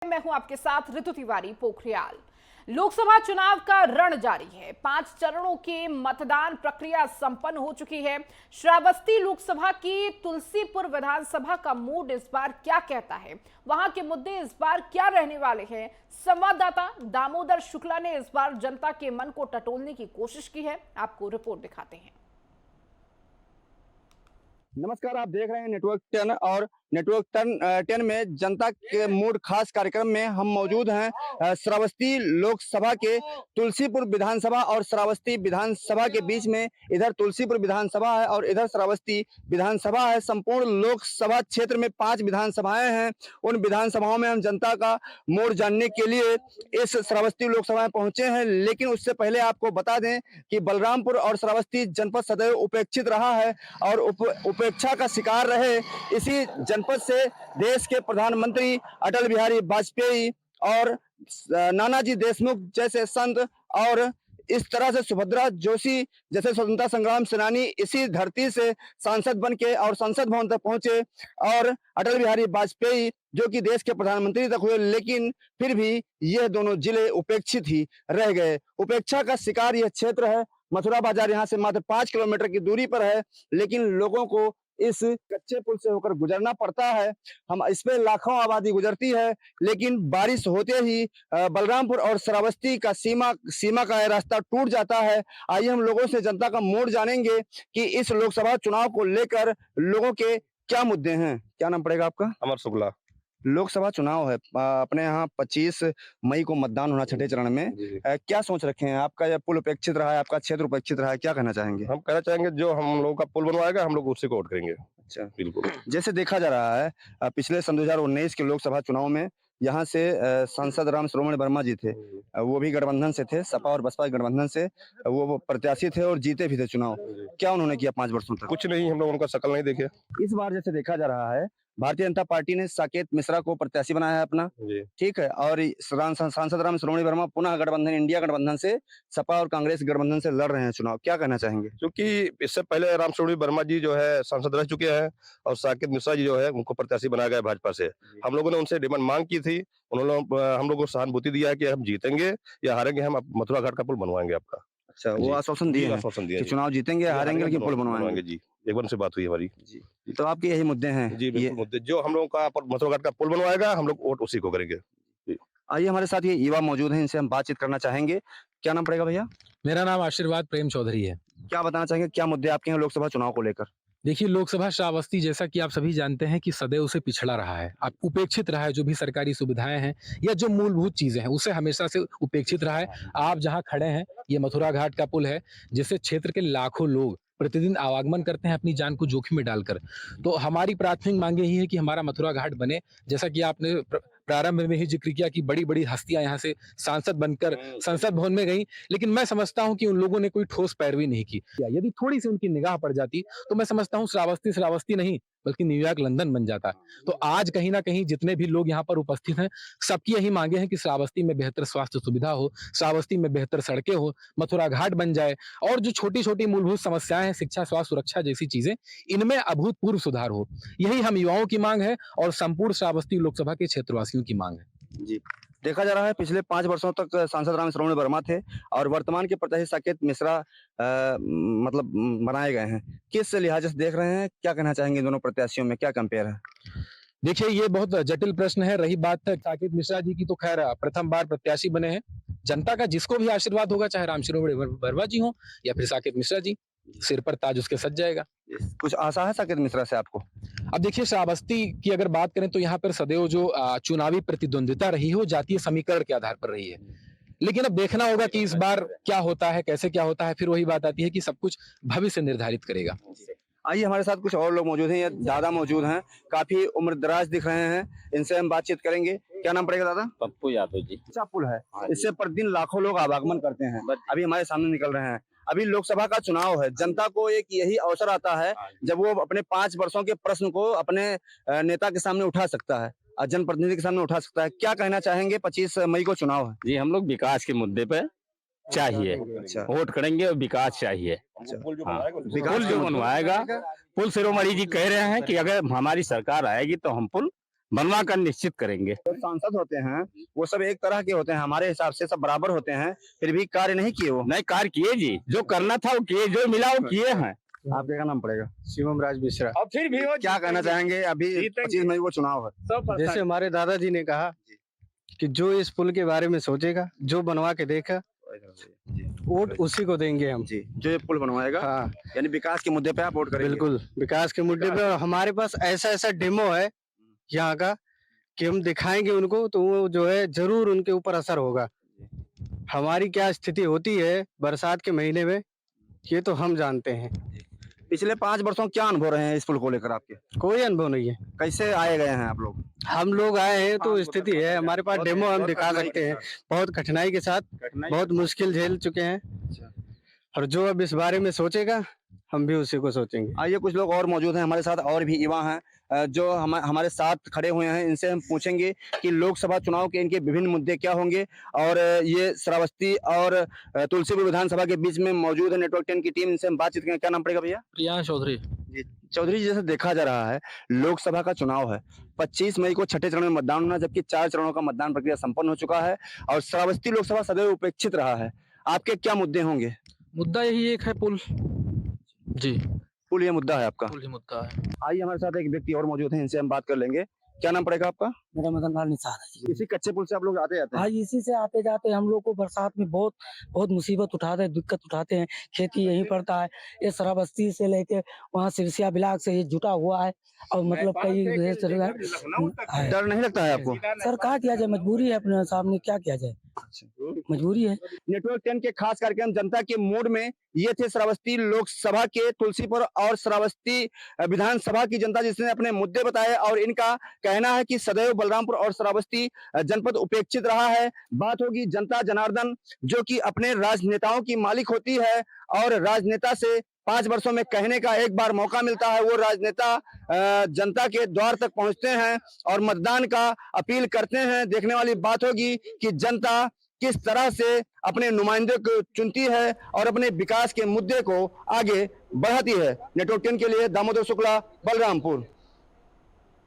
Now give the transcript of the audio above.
मैं हूं आपके साथ ऋतु तिवारी पोखरियाल। लोकसभा चुनाव का रण जारी है। 5 चरणों की मतदान प्रक्रिया संपन्न हो चुकी है। श्रावस्ती लोकसभा की तुलसीपुर विधानसभा का मूड इस बार क्या कहता है, वहां के मुद्दे इस बार क्या रहने वाले हैं, संवाददाता दामोदर शुक्ला ने इस बार जनता के मन को टटोलने की कोशिश की है। आपको रिपोर्ट दिखाते हैं। नमस्कार, आप देख रहे हैं नेटवर्क 10 और नेटवर्क 10 में जनता के मूड खास कार्यक्रम में हम मौजूद हैं। श्रावस्ती लोकसभा के तुलसीपुर विधानसभा और श्रावस्ती विधानसभा के बीच में इधर तुलसीपुर विधानसभा है और इधर श्रावस्ती विधानसभा है। संपूर्ण लोकसभा क्षेत्र में 5 विधानसभाएं हैं। उन विधानसभाओं में हम जनता का मूड जानने के लिए इस श्रावस्ती लोकसभा में पहुंचे हैं, लेकिन उससे पहले आपको बता दें कि बलरामपुर और श्रावस्ती जनपद सदैव उपेक्षित रहा है और उपेक्षा का शिकार रहे। इसी जनपद से देश के प्रधानमंत्री अटल बिहारी वाजपेयी और नानाजी देशमुख जैसे संत और इस तरह से सुभद्रा जोशी जैसे स्वतंत्रता संग्राम सेनानी इसी धरती से सांसद बन के और संसद भवन तक पहुंचे और अटल बिहारी वाजपेयी जो कि देश के प्रधानमंत्री तक हुए, लेकिन फिर भी यह दोनों जिले उपेक्षित ही रह गए। उपेक्षा का शिकार यह क्षेत्र है। मथुरा बाजार यहाँ से मात्र 5 किलोमीटर की दूरी पर है, लेकिन लोगों को इस कच्चे पुल से होकर गुजरना पड़ता है। हम इस पे लाखों आबादी गुजरती है, लेकिन बारिश होते ही बलरामपुर और श्रावस्ती का सीमा का रास्ता टूट जाता है। आइए हम लोगों से जनता का मूड जानेंगे कि इस लोकसभा चुनाव को लेकर लोगों के क्या मुद्दे हैं। क्या नाम पड़ेगा आपका? अमर शुक्ला। लोकसभा चुनाव है, अपने यहाँ 25 मई को मतदान होना छठे चरण में। क्या सोच रखे हैं? आपका यह पुल उपेक्षित रहा है, आपका क्षेत्र उपेक्षित रहा है, क्या कहना चाहेंगे? हम कहना चाहेंगे जो हम लोगों का पुल बनवाएगा हम लोग उसी को वोट करेंगे। अच्छा, बिल्कुल। जैसे देखा जा रहा है पिछले सन 2019 के लोकसभा चुनाव में यहाँ से सांसद राम श्रोमण वर्मा जी थे। वो भी गठबंधन से थे, सपा और बसपा गठबंधन से वो प्रत्याशी थे और जीते भी थे चुनाव। क्या उन्होंने किया 5 वर्षों तक? कुछ नहीं, हम लोग उनका शकल नहीं देखे। इस बार जैसे देखा जा रहा है भारतीय जनता पार्टी ने साकेत मिश्रा को प्रत्याशी बनाया है अपना, ठीक है, और सांसद राम श्रोमणी वर्मा पुनः गठबंधन इंडिया गठबंधन से सपा और कांग्रेस गठबंधन से लड़ रहे हैं चुनाव। क्या कहना चाहेंगे? क्योंकि इससे पहले राम श्रोमणी वर्मा जी जो है सांसद रह चुके हैं और साकेत मिश्रा जी जो है उनको प्रत्याशी बनाया गया भाजपा से। हम लोगों ने उनसे डिमांड मांग की थी, उन्होंने हम लोग को सहानुभूति दिया कि हम जीतेंगे या हारेंगे, हम मथुरा घाट का पुल बनवाएंगे आपका। अच्छा, वो आश्वासन दिए हैं चुनाव जीतेंगे हारेंगे लेकिन पुल बनवाएंगे। जी, एक बार से बात हुई हमारी जी। तो आपके यही मुद्दे हैं? जी बिल्कुल, मुद्दे जो हम लोगों का मथुरा घाट का पुल बनवाएगा हम लोग वोट उसी को करेंगे। आइए हमारे साथ ये युवा मौजूद हैं, इनसे हम बातचीत करना चाहेंगे। क्या नाम पड़ेगा भैया? मेरा नाम आशीर्वाद प्रेम चौधरी है। क्या बताना चाहेंगे, क्या मुद्दे आपके हैं लोकसभा चुनाव को लेकर? देखिए, लोकसभा श्रावस्ती जैसा कि आप सभी जानते हैं कि सदैव से पिछड़ा रहा है, आप उपेक्षित रहा है। जो भी सरकारी सुविधाएं हैं या जो मूलभूत चीजें हैं उसे हमेशा से उपेक्षित रहा है। आप जहां खड़े हैं ये मथुरा घाट का पुल है, जिससे क्षेत्र के लाखों लोग प्रतिदिन आवागमन करते हैं अपनी जान को जोखिम में डालकर। तो हमारी प्राथमिक मांग यही है कि हमारा मथुरा घाट बने। जैसा कि आपने प्रारंभ में ही जिक्र किया कि बड़ी बड़ी हस्तियां यहाँ से सांसद बनकर संसद भवन में गई, लेकिन मैं समझता हूं कि उन लोगों ने कोई ठोस पैरवी नहीं की। यदि थोड़ी सी उनकी निगाह पड़ जाती तो मैं समझता हूं श्रावस्ती श्रावस्ती नहीं बल्कि न्यूयॉर्क लंदन बन जाता। तो आज कहीं ना कहीं जितने भी लोग यहाँ पर उपस्थित हैं सबकी यही मांगे हैं कि श्रावस्ती में बेहतर स्वास्थ्य सुविधा हो, श्रावस्ती में बेहतर सड़कें हो, मथुरा घाट बन जाए और जो छोटी छोटी मूलभूत समस्याएं हैं, शिक्षा स्वास्थ्य सुरक्षा जैसी चीजें, इनमें अभूतपूर्व सुधार हो। यही हम युवाओं की मांग है और संपूर्ण श्रावस्ती लोकसभा के क्षेत्रवासियों की मांग है। जी, देखा जा रहा है पिछले 5 वर्षों तक सांसद राम श्रोमणी वर्मा थे और वर्तमान के प्रत्याशी साकेत मिश्रा मतलब बनाए गए हैं। किस लिहाज से देख रहे हैं, क्या कहना चाहेंगे? दोनों प्रत्याशियों में क्या कंपेयर है? देखिए, ये बहुत जटिल प्रश्न है। रही बात है साकेत मिश्रा जी की, तो खैर प्रथम बार प्रत्याशी बने हैं। जनता का जिसको भी आशीर्वाद होगा, चाहे राम श्रोमणी वर्मा जी हो या फिर साकेत मिश्रा जी, सिर पर ताज उसके सज जाएगा। कुछ आशा है साकेत मिश्रा से आपको? अब देखिए, श्रावस्ती की अगर बात करें तो यहाँ पर सदैव जो चुनावी प्रतिद्वंदिता रही है वो जातीय समीकरण के आधार पर रही है। लेकिन अब देखना होगा कि इस बार क्या होता है, कैसे क्या होता है। फिर वही बात आती है कि सब कुछ भविष्य निर्धारित करेगा। आइए हमारे साथ कुछ और लोग मौजूद हैं, या दादा मौजूद हैं, काफी उम्रदराज दिख रहे हैं, इनसे हम बातचीत करेंगे। क्या नाम पड़ेगा दादा? पप्पू यादव जी। अच्छा पुल है, इससे प्रतिदिन लाखों लोग आवागमन करते हैं, अभी हमारे सामने निकल रहे हैं। अभी लोकसभा का चुनाव है, जनता को एक यही अवसर आता है जब वो अपने 5 वर्षों के प्रश्न को अपने नेता के सामने उठा सकता है, जनप्रतिनिधि के सामने उठा सकता है। क्या कहना चाहेंगे? 25 मई को चुनाव है जी, हम लोग विकास के मुद्दे पे चाहिए, अच्छा, वोट करेंगे और विकास चाहिए। पुल जो हाँ, बनवाएगा पुल जो बनवाएगा, पुल शिरोमणि जी कह रहे हैं कि अगर हमारी सरकार आएगी तो हम पुल बनवा कर निश्चित करेंगे। जो सांसद होते हैं वो सब एक तरह के होते हैं, हमारे हिसाब से सब बराबर होते हैं, फिर भी कार्य नहीं किए वो। नहीं, कार्य किए जी, जो करना था वो किए, जो मिला वो किए हैं। आपका क्या नाम पड़ेगा? शिवम राज मिश्रा। और फिर भी वो क्या कहना चाहेंगे? अभी 25 मई को चुनाव है। जैसे हमारे दादाजी ने कहा कि जो इस पुल के बारे में सोचेगा, जो बनवा के देगा, वोट उसी को देंगे हम। जी, जो ये पुल बनवाएगा, हाँ यानी विकास के मुद्दे पे आप वोट करेंगे। बिल्कुल, विकास के मुद्दे पे हमारे पास ऐसा ऐसा डेमो है यहाँ का कि हम दिखाएंगे उनको, तो वो जो है जरूर उनके ऊपर असर होगा। हमारी क्या स्थिति होती है बरसात के महीने में, ये तो हम जानते हैं। पिछले 5 वर्षों क्या अनुभव रहे हैं इस पुल को लेकर आपके? कोई अनुभव नहीं है। कैसे आए गए हैं आप लोग? हम लोग आए हैं तो स्थिति है, हमारे पास डेमो हम दिखा सकते हैं। बहुत कठिनाई के साथ, बहुत मुश्किल झेल चुके हैं, और जो अब इस बारे में सोचेगा हम भी उसी को सोचेंगे। आइए, कुछ लोग और मौजूद हैं हमारे साथ, और भी युवा हैं जो हमारे साथ खड़े हुए हैं। इनसे हम पूछेंगे कि लोकसभा चुनाव के इनके विभिन्न मुद्दे क्या होंगे। और ये श्रावस्ती और तुलसीपुर विधानसभा के बीच में मौजूद है नेटवर्क 10 की टीम। इनसे हम बातचीत करेंगे। क्या नाम पड़ेगा भैया? प्रियांश चौधरी। जी चौधरी जी, जैसे देखा जा रहा है लोकसभा का चुनाव है, 25 मई को छठे चरण में मतदान होना, जबकि 4 चरणों का मतदान प्रक्रिया संपन्न हो चुका है और श्रावस्ती लोकसभा सदैव उपेक्षित रहा है। आपके क्या मुद्दे होंगे? मुद्दा यही एक है, पुल। जी, पुल ये मुद्दा है आपका। पुल ही मुद्दा है। आइए, हमारे साथ एक व्यक्ति और मौजूद है, इनसे हम बात कर लेंगे। क्या नाम पड़ेगा आपका? मेरा मदन लाल निसार है जी। इसी कच्चे पुल से आप लोग आते जाते हैं? हाँ, इसी से आते जाते हम लोग को बरसात में बहुत बहुत मुसीबत उठाते हैं, दिक्कत उठाते हैं। खेती यहीं पड़ता है, ये श्रावस्ती से लेके वहाँ सिरसिया ब्लॉक से ये जुटा हुआ है, और मतलब कई है। डर नहीं लगता है आपको? सर क्या किया जाए, मजबूरी है, अपने सामने क्या किया जाए, मजबूरी है। नेटवर्क 10 के खास कार्यक्रम जनता के मूड में ये थे श्रावस्ती लोकसभा के तुलसीपुर और श्रावस्ती विधानसभा की जनता, जिसने अपने मुद्दे बताए। और इनका कहना है कि सदैव बलरामपुर और श्रावस्ती जनपद उपेक्षित रहा है। बात होगी जनता जनार्दन, जो कि अपने राजनेताओं की मालिक होती है, और राजनेता से 5 वर्षों में कहने का एक बार मौका मिलता है। वो राजनेता जनता के द्वार तक पहुंचते हैं और मतदान का अपील करते हैं। देखने वाली बात होगी कि जनता किस तरह से अपने नुमाइंदे को चुनती है और अपने विकास के मुद्दे को आगे बढ़ाती है। नेटवर्क 10 के लिए दामोदर शुक्ला, बलरामपुर।